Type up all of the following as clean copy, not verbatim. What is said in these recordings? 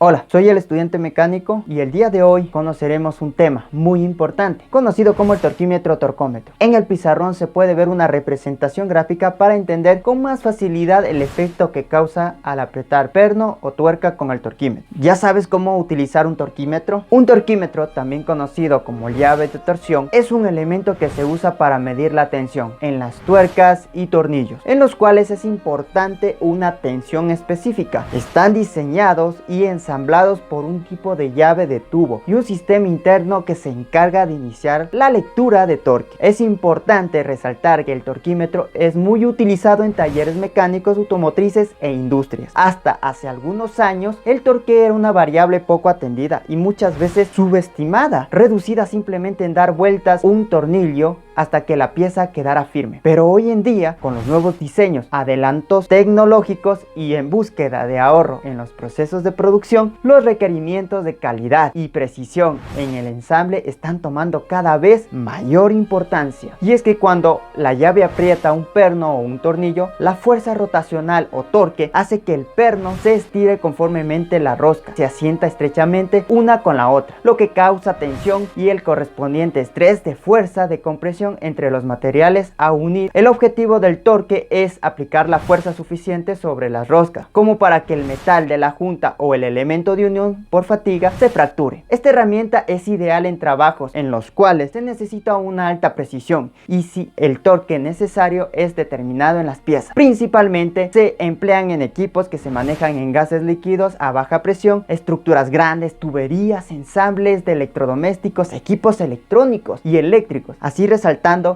Hola, soy el estudiante mecánico y el día de hoy conoceremos un tema muy importante, conocido como el torquímetro o torcómetro. En el pizarrón se puede ver una representación gráfica para entender con más facilidad el efecto que causa al apretar perno o tuerca con el torquímetro. ¿Ya sabes cómo utilizar un torquímetro? Un torquímetro, también conocido como llave de torsión, es un elemento que se usa para medir la tensión en las tuercas y tornillos, en los cuales es importante una tensión específica. Están diseñados y ensamblados por un tipo de llave de tubo y un sistema interno que se encarga de iniciar la lectura de torque. Es importante resaltar que el torquímetro es muy utilizado en talleres mecánicos, automotrices e industrias. Hasta hace algunos años el torque era una variable poco atendida y muchas veces subestimada, reducida simplemente en dar vueltas un tornillo hasta que la pieza quedara firme. Pero hoy en día, con los nuevos diseños, adelantos tecnológicos y en búsqueda de ahorro en los procesos de producción, los requerimientos de calidad y precisión en el ensamble están tomando cada vez mayor importancia. Y es que cuando la llave aprieta un perno o un tornillo, la fuerza rotacional o torque hace que el perno se estire conformemente la rosca, se asienta estrechamente una con la otra, lo que causa tensión y el correspondiente estrés de fuerza de compresión entre los materiales a unir. El objetivo del torque es aplicar la fuerza suficiente sobre la rosca, como para que el metal de la junta o el elemento de unión por fatiga se fracture. Esta herramienta es ideal en trabajos en los cuales se necesita una alta precisión y si el torque necesario es determinado en las piezas. Principalmente se emplean en equipos que se manejan en gases líquidos a baja presión, estructuras grandes, tuberías, ensambles de electrodomésticos, equipos electrónicos y eléctricos, así resaltando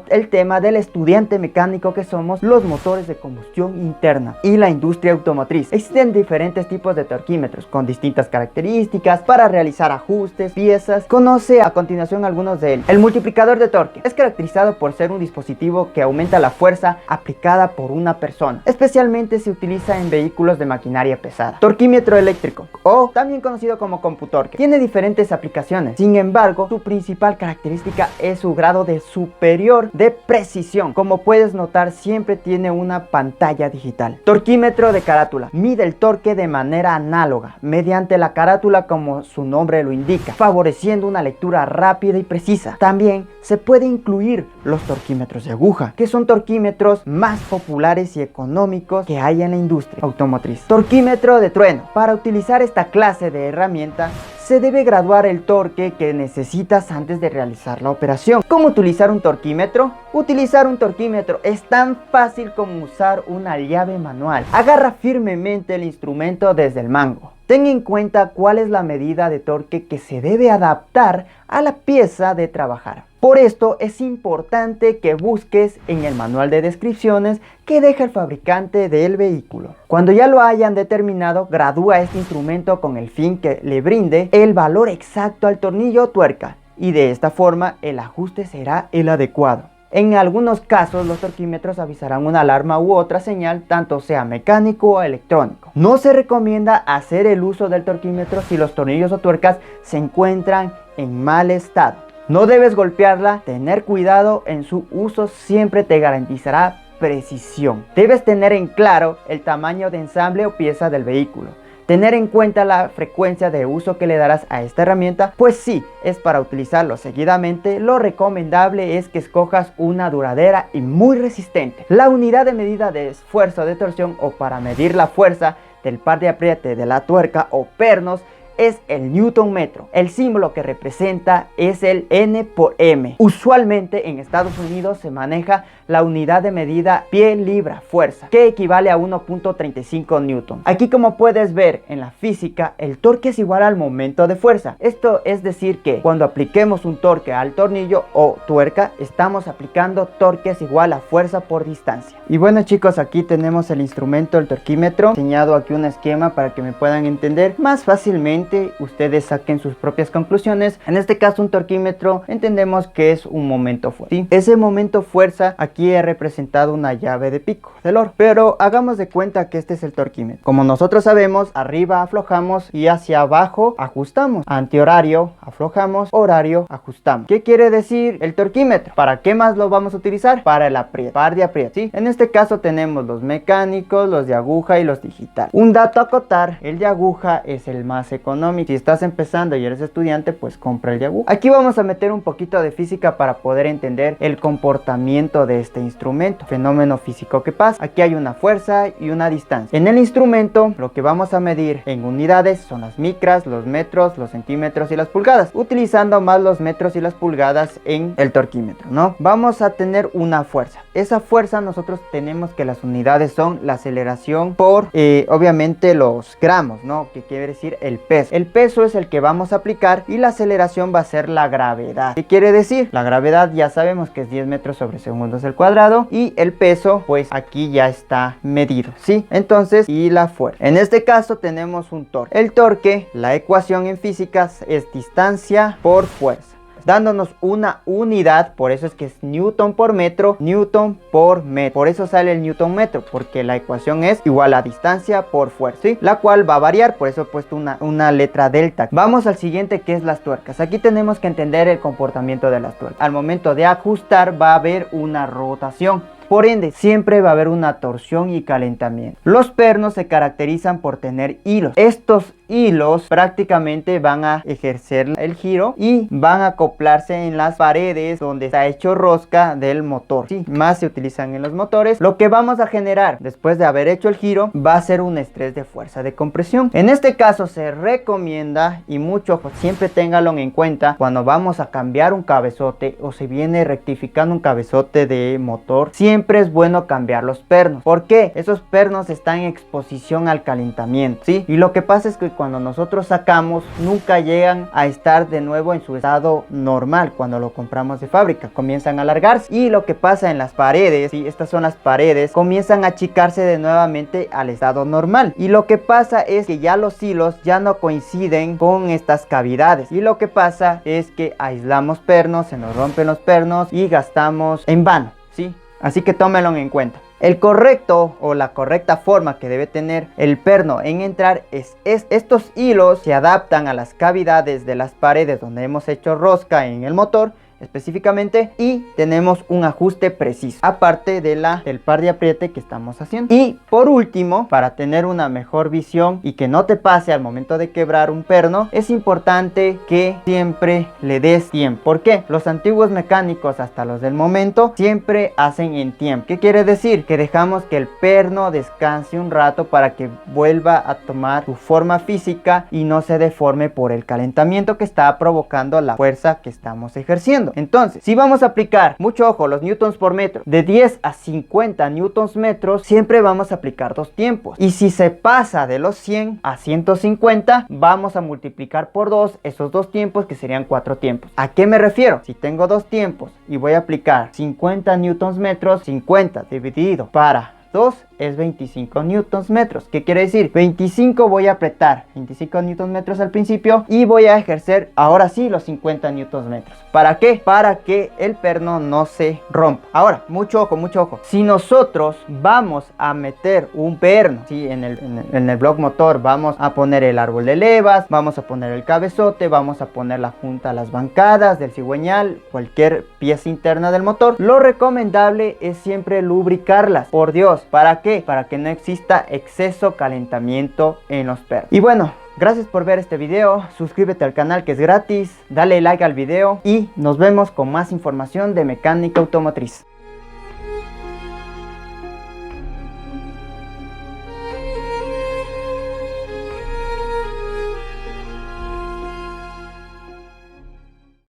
el tema del estudiante mecánico que somos, los motores de combustión interna y la industria automotriz. Existen diferentes tipos de torquímetros con distintas características para realizar ajustes, piezas. Conoce a continuación algunos de ellos. El multiplicador de torque es caracterizado por ser un dispositivo que aumenta la fuerza aplicada por una persona. Especialmente se utiliza en vehículos de maquinaria pesada. Torquímetro eléctrico, o también conocido como computorque, tiene diferentes aplicaciones. Sin embargo, su principal característica es su grado de superior de precisión. Como puedes notar, siempre tiene una pantalla digital. Torquímetro de carátula mide el torque de manera análoga mediante la carátula, como su nombre lo indica, favoreciendo una lectura rápida y precisa. También se puede incluir los torquímetros de aguja, que son torquímetros más populares y económicos que hay en la industria automotriz. Torquímetro de trueno. Para utilizar esta clase de herramienta se debe graduar el torque que necesitas antes de realizar la operación. ¿Cómo utilizar un torquímetro? Utilizar un torquímetro es tan fácil como usar una llave manual. Agarra firmemente el instrumento desde el mango. Ten en cuenta cuál es la medida de torque que se debe adaptar a la pieza de trabajar. Por esto es importante que busques en el manual de descripciones que deja el fabricante del vehículo. Cuando ya lo hayan determinado, gradúa este instrumento con el fin que le brinde el valor exacto al tornillo o tuerca, y de esta forma el ajuste será el adecuado. En algunos casos los torquímetros avisarán una alarma u otra señal, tanto sea mecánico o electrónico. No se recomienda hacer el uso del torquímetro si los tornillos o tuercas se encuentran en mal estado. No debes golpearla, tener cuidado en su uso siempre te garantizará precisión. Debes tener en claro el tamaño de ensamble o pieza del vehículo. Tener en cuenta la frecuencia de uso que le darás a esta herramienta, pues sí, es para utilizarlo seguidamente. Lo recomendable es que escojas una duradera y muy resistente. La unidad de medida de esfuerzo de torsión, o para medir la fuerza del par de apriete de la tuerca o pernos, es el Newton metro. El símbolo que representa es el N por M. Usualmente en Estados Unidos se maneja la unidad de medida pie libra fuerza, que equivale a 1.35 Newton. Aquí, como puedes ver en la física, el torque es igual al momento de fuerza. Esto es decir que cuando apliquemos un torque al tornillo o tuerca, estamos aplicando torque es igual a fuerza por distancia. Y bueno, chicos, aquí tenemos el instrumento, el torquímetro. He enseñado aquí un esquema para que me puedan entender más fácilmente, ustedes saquen sus propias conclusiones. En este caso, un torquímetro entendemos que es un momento fuerza, ¿sí? Ese momento fuerza aquí aquí he representado una llave de pico del oro, pero hagamos de cuenta que este es el torquímetro. Como nosotros sabemos, arriba aflojamos y hacia abajo ajustamos. Antihorario, aflojamos, horario, ajustamos. ¿Qué quiere decir el torquímetro? ¿Para qué más lo vamos a utilizar? Para el apriete, par de apriete, ¿sí? En este caso tenemos los mecánicos, los de aguja y los digitales. Un dato a acotar, el de aguja es el más económico. Si estás empezando y eres estudiante, pues compra el de aguja. Aquí vamos a meter un poquito de física para poder entender el comportamiento de este instrumento, fenómeno físico que pasa. Aquí hay una fuerza y una distancia. En el instrumento lo que vamos a medir en unidades son las micras, los metros, los centímetros y las pulgadas, utilizando más los metros y las pulgadas en el torquímetro, ¿no? Vamos a tener una fuerza. Esa fuerza nosotros tenemos que las unidades son la aceleración por obviamente los gramos, ¿no? Que quiere decir el peso. El peso es el que vamos a aplicar y la aceleración va a ser la gravedad. ¿Qué quiere decir? La gravedad ya sabemos que es 10 metros sobre segundos al cuadrado y el peso pues aquí ya está medido, ¿sí? Entonces, y la fuerza. En este caso tenemos un torque. El torque, la ecuación en físicas es distancia por fuerza, dándonos una unidad, por eso es que es newton por metro, newton por metro. Por eso sale el newton metro, porque la ecuación es igual a distancia por fuerza, ¿sí? La cual va a variar, por eso he puesto una letra delta. Vamos al siguiente, que es las tuercas. Aquí tenemos que entender el comportamiento de las tuercas. Al momento de ajustar va a haber una rotación. Por ende, siempre va a haber una torsión y calentamiento. Los pernos se caracterizan por tener hilos. Estos hilos prácticamente van a ejercer el giro y van a acoplarse en las paredes donde está hecho rosca del motor. Sí, más se utilizan en los motores. Lo que vamos a generar después de haber hecho el giro va a ser un estrés de fuerza de compresión. En este caso se recomienda, y mucho ojo, siempre ténganlo en cuenta cuando vamos a cambiar un cabezote o se viene rectificando un cabezote de motor. Siempre es bueno cambiar los pernos. ¿Por qué? Esos pernos están en exposición al calentamiento, ¿sí? Y lo que pasa es que cuando nosotros sacamos, nunca llegan a estar de nuevo en su estado normal. Cuando lo compramos de fábrica, comienzan a alargarse. Y lo que pasa en las paredes, ¿sí? Estas son las paredes, comienzan a achicarse de nuevamente al estado normal. Y lo que pasa es que ya los hilos ya no coinciden con estas cavidades. Y lo que pasa es que aislamos pernos, se nos rompen los pernos y gastamos en vano, ¿sí? Así que tómenlo en cuenta. El correcto o la correcta forma que debe tener el perno en entrar es estos hilos se adaptan a las cavidades de las paredes donde hemos hecho rosca en el motor específicamente, y tenemos un ajuste preciso aparte de del par de apriete que estamos haciendo. Y por último, para tener una mejor visión y que no te pase al momento de quebrar un perno, es importante que siempre le des tiempo. ¿Por qué? Los antiguos mecánicos, hasta los del momento, siempre hacen en tiempo. ¿Qué quiere decir? Que dejamos que el perno descanse un rato para que vuelva a tomar su forma física y no se deforme por el calentamiento que está provocando la fuerza que estamos ejerciendo. Entonces, si vamos a aplicar, mucho ojo, los newtons por metro, de 10 a 50 newtons metros, siempre vamos a aplicar dos tiempos. Y si se pasa de los 100 a 150, vamos a multiplicar por 2 esos dos tiempos, que serían 4 tiempos. ¿A qué me refiero? Si tengo dos tiempos y voy a aplicar 50 newtons metros, 50 dividido para 2 es 25 newtons metros. ¿Qué quiere decir? 25 voy a apretar 25 newtons metros al principio y voy a ejercer ahora sí los 50 newtons metros. ¿Para qué? Para que el perno no se rompa. Ahora, mucho ojo, mucho ojo. Si nosotros vamos a meter un perno, ¿sí? en el bloque motor vamos a poner el árbol de levas, vamos a poner el cabezote, vamos a poner la junta, las bancadas del cigüeñal, cualquier pieza interna del motor, lo recomendable es siempre lubricarlas. Por Dios, ¿para qué? Para que no exista exceso calentamiento en los pernos. Y bueno, gracias por ver este video, suscríbete al canal que es gratis, dale like al video y nos vemos con más información de mecánica automotriz.